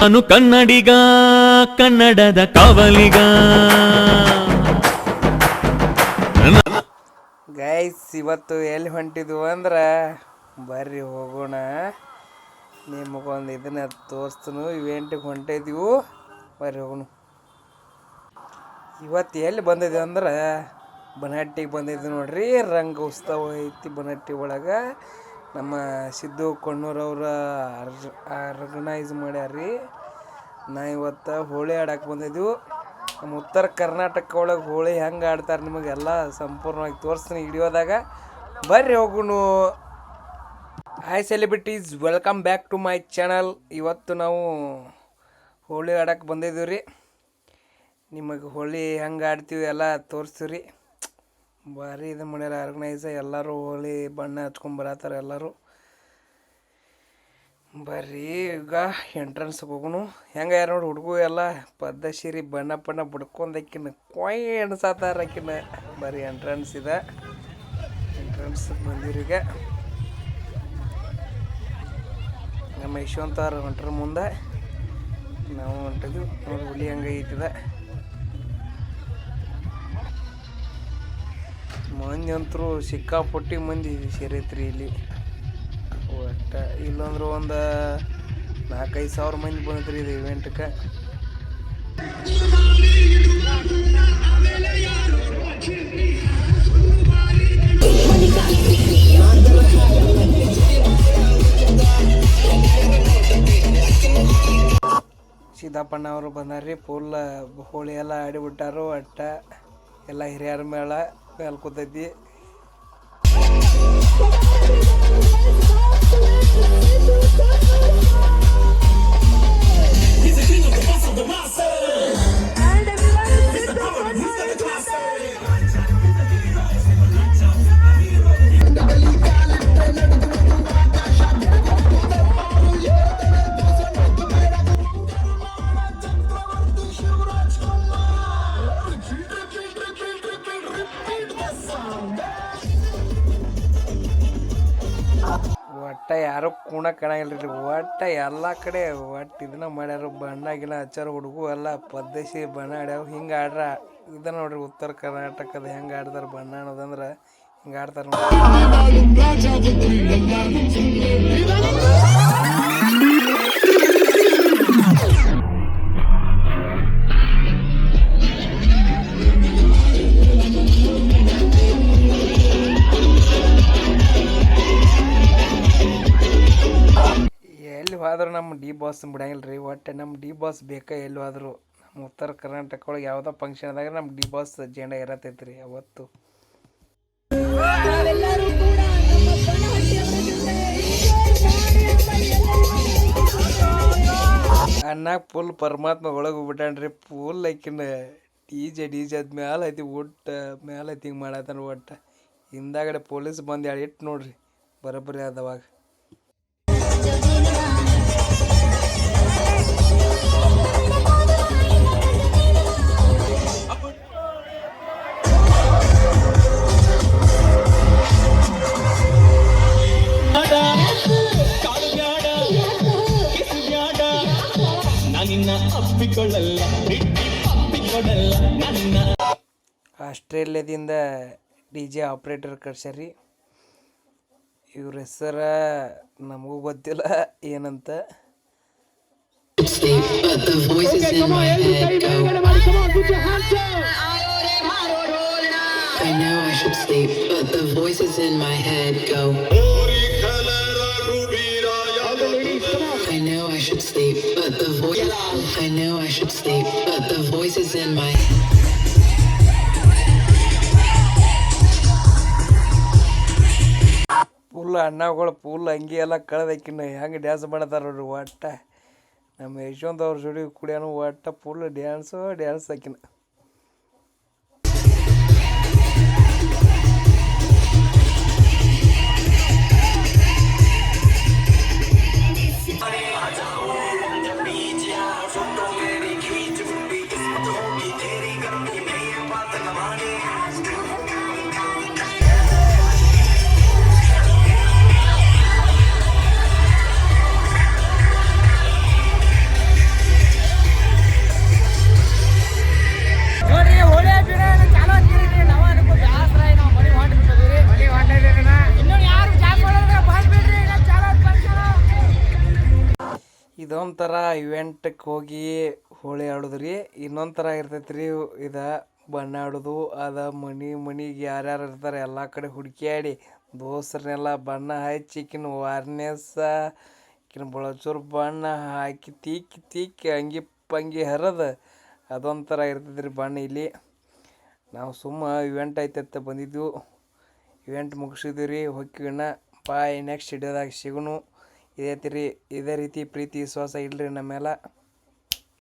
ನಾನು ಕನ್ನಡಿಗ, ಕನ್ನಡದ ಕಾವಲಿಗ. ಗೈಸ್, ಇವತ್ತು ಎಲ್ಲಿ ಹೊಂಟಿದ್ವು ಅಂದ್ರೆ ಬರ್ರಿ ಹೋಗೋಣ. ನಿಮಗೊಂದು ಇದನ್ನ ತೋರಿಸ್ತನು. ಇವೆಂಟಿಗೆ ಹೊಂಟಿದ್ವು, ಬರ್ರಿ ಹೋಗೋಣ. ಇವತ್ತು ಎಲ್ಲಿ ಬಂದಿದ್ವಿ ಅಂದ್ರೆ ಬನಹಟ್ಟಿಗೆ ಬಂದಿದ್ವಿ ನೋಡ್ರಿ. ರಂಗ ಉತ್ಸವ ಐತಿ ಬನಹಟ್ಟಿ ಒಳಗೆ. ನಮ್ಮ ಸಿದ್ದು ಕೊಣ್ಣೂರವ್ರ ಆರ್ಗನೈಸ್ ಮಾಡ್ಯಾರ್ರಿ. ನಾ ಇವತ್ತು ಹೋಳಿ ಆಡಕ್ಕೆ ಬಂದಿದ್ವಿ. ನಮ್ಮ ಉತ್ತರ ಕರ್ನಾಟಕ ಒಳಗೆ ಹೋಳಿ ಹೆಂಗೆ ಆಡ್ತಾರೆ ನಿಮಗೆಲ್ಲ ಸಂಪೂರ್ಣವಾಗಿ ತೋರಿಸ್ತೀನಿ ವಿಡಿಯೋದಾಗ. ಬರ್ರಿ ಹೋಗುನು. Hi celebrities, welcome back to my channel. ಇವತ್ತು ನಾವು ಹೋಳಿ ಆಡಕ್ಕೆ ಬಂದಿದ್ದೀವಿ ರೀ. ನಿಮಗೆ ಹೋಳಿ ಹೆಂಗೆ ಆಡ್ತೀವಿ ಎಲ್ಲ ತೋರಿಸ್ತೀವಿ ರೀ. ಭಾರಿ ಇದು ಮಾಡ್ಯಾರ ಆರ್ಗನೈಸ. ಎಲ್ಲರೂ ಹೋಳಿ ಬಣ್ಣ ಹಚ್ಕೊಂಬರತ್ತಾರೆ ಎಲ್ಲರೂ. ಬರ್ರಿ ಈಗ ಎಂಟ್ರೆನ್ಸ್ಗೆ ಹೋಗೋಣ. ಹೆಂಗೆ ಯಾರು ನೋಡಿ ಹುಡುಗು ಎಲ್ಲ ಪದ್ದಶಿರಿ ಬಣ್ಣ ಬಣ್ಣ ಬಿಡ್ಕೊಂಡಕ್ಕಿನ್ನ ಕೊಯ್ ಎಣ್ಸಾತಾರ ಆಕಿನ. ಬರ್ರಿ ಎಂಟ್ರೆನ್ಸ್ ಇದೆ. ಎಂಟ್ರೆನ್ಸ್ಗೆ ಬಂದಿವ್ರೀಗ. ನಮ್ಮ ಯಶವಂತ ಅವ್ರು ಹೊಂಟ್ರ ಮುಂದೆ, ನಾವು ಹೊಂಟಿದ್ವಿ ನೋಡಿ. ಹುಲಿ ಹಂಗೆ ಐತಿದೆ. ಮಂದಿ ಅಂತರೂ ಸಿಕ್ಕಾಪಟ್ಟಿ ಮಂದಿ ಸೇರೈತ್ರಿ ಇಲ್ಲಿ. ಒಟ್ಟು ಇಲ್ಲಂದ್ರೆ ಒಂದು 4-5 ಸಾವಿರ ಮಂದಿ ಬಂದ್ರಿ ಇದು ಇವೆಂಟ್ಗೆ. ಸಿದ್ದಪ್ಪಣ್ಣ ಅವರು ಬಂದಾರ್ರಿ. ಫುಲ್ ಹೋಳಿ ಎಲ್ಲ ಆಡಿಬಿಟ್ಟಾರು. ಒಟ್ಟ ಎಲ್ಲ ಹಿರಿಯರ ಮೇಳ ಕೂತೈತಿ. ಒಟ್ಟು ಯಾರು ಕೂಣ ಕಾಣಂಗಿಲ್ಲ ರೀ. ಒಟ್ಟು ಎಲ್ಲ ಕಡೆ ಒಟ್ಟು ಇದನ್ನ ಮಾಡ್ಯಾರ. ಬಣ್ಣ ಗಿಣ ಹಚ್ಚಾರ. ಹುಡುಗು ಎಲ್ಲ ಪದ್ದಸಿ ಬಣ್ಣ ಆಡ್ಯಾವ. ಹಿಂಗೆ ಆಡ್ರ ಇದನ್ನ ನೋಡ್ರಿ. ಉತ್ತರ ಕರ್ನಾಟಕದ ಹೆಂಗೆ ಆಡ್ತಾರೆ ಬಣ್ಣ ಅನ್ನೋದಂದ್ರೆ ಹಿಂಗೆ ಆಡ್ತಾರೆ ನೋಡಿ. ಎಲ್ಲಿ ಹೋದ್ರು ನಮ್ಮ ಡಿ ಬಾಸ್ ಬಿಡಂಗಿಲ್ಲ ರೀ. ಒಟ್ಟು ನಮ್ಮ ಡಿ ಬಾಸ್ ಬೇಕಾ ಎಲ್ಲಿ ಹೋದ್ರು. ನಮ್ಮ ಉತ್ತರ ಕರ್ನಾಟಕ ಒಳಗೆ ಯಾವುದೋ ಫಂಕ್ಷನ್ದಾಗ ನಮ್ಮ ಡಿ ಬಾಸ್ ಜೆಂಡ ಇರತೈತೆ ರೀ ಅವತ್ತು. ಅನ್ನಾಗ ಫುಲ್ ಪರಮಾತ್ಮ ಒಳಗೆ ಹೋಗ್ಬಿಟ್ಟಾನ್ರಿ. ಫುಲ್ ಆಕಿನ ಡಿ ಜೆ ಅದ್ ಮ್ಯಾಲೆ ಐತಿ. ಒಟ್ಟು ಮ್ಯಾಲೆ ಐತಿ ಹಿಂಗೆ ಮಾಡತ್ತಾನ. ಒಟ್ಟು ಹಿಂದಾಗಡೆ ಪೊಲೀಸ್ ಬಂದು ಇಟ್ಟು ನೋಡ್ರಿ ಬರೋಬ್ಬರಿ ಆದವಾಗ. ಆಸ್ಟ್ರೇಲಿಯಾದಿಂದ DJ ಆಪ್ರೇಟರ್ ಕರ್ಸ್ಯಾರಿ. ಇವ್ರ ಹೆಸರ ನಮಗೂ ಗೊತ್ತಿಲ್ಲ ಏನಂತ. I know I should sleep, but the voices in my head go. I know I should sleep, but the I know I should sleep, but the voices in my full ಅಣ್ಣಗಳು full ಅಂಗಿ ಎಲ್ಲ ಕಳೆದಕ್ಕಿನ್ನ ಹೆಂಗೆ dance ಮಾಡತ್ತಾರ ನೋಡ್ರಿ. ಒಟ್ಟ ನಮ್ಮ ಯಶವಂತ ಅವ್ರ ಜೋಡಿ ಕುಡಿಯೋನು ಒಟ್ಟ ಫುಲ್ ಡ್ಯಾನ್ಸ್ ಹಾಕಿನ. ಇದೊಂದು ಥರ ಇವೆಂಟಕ್ಕೆ ಹೋಗಿ ಹೋಳಿ ಆಡೋದು ರೀ. ಇನ್ನೊಂದು ಥರ ಇರ್ತೈತೆ ರೀ ಇದು ಬಣ್ಣ ಆಡೋದು. ಮನಿಗೆ ಯಾರ್ಯಾರು ಇರ್ತಾರೆ ಎಲ್ಲ ಕಡೆ ಹುಡುಕ್ಯಾಡಿ ದೋಸ್ರನ್ನೆಲ್ಲ ಬಣ್ಣ ಹಚ್ಚಿ ಈಕಿನ ವಾರ್ನೆಸ್ ಈಕಿನ ಬಳಚೂರು ಬಣ್ಣ ಹಾಕಿ ತೀಕಿ ಅಂಗಿ ಹರಿದು ಅದೊಂದು ಥರ ಇರ್ತೈತೆ ರೀ ಬಣ್ಣ. ಇಲ್ಲಿ ನಾವು ಇವೆಂಟ್ ಐತೆ ಬಂದಿದ್ದೆವು. ಇವೆಂಟ್ ಮುಗಿಸಿದ್ವಿ ರೀ, ಹೊಕ್ಕಿವಿನ ಬಾಯ್ ನೆಕ್ಸ್ಟ್ ಹಿಡಿಯೋದಾಗ ಸಿಗುನು. ಇದೇ ರೀತಿ ಪ್ರೀತಿ ವಿಶ್ವಾಸ ಇಲ್ಲರಿ ನಮ್ಮ ಮೇಲೆ.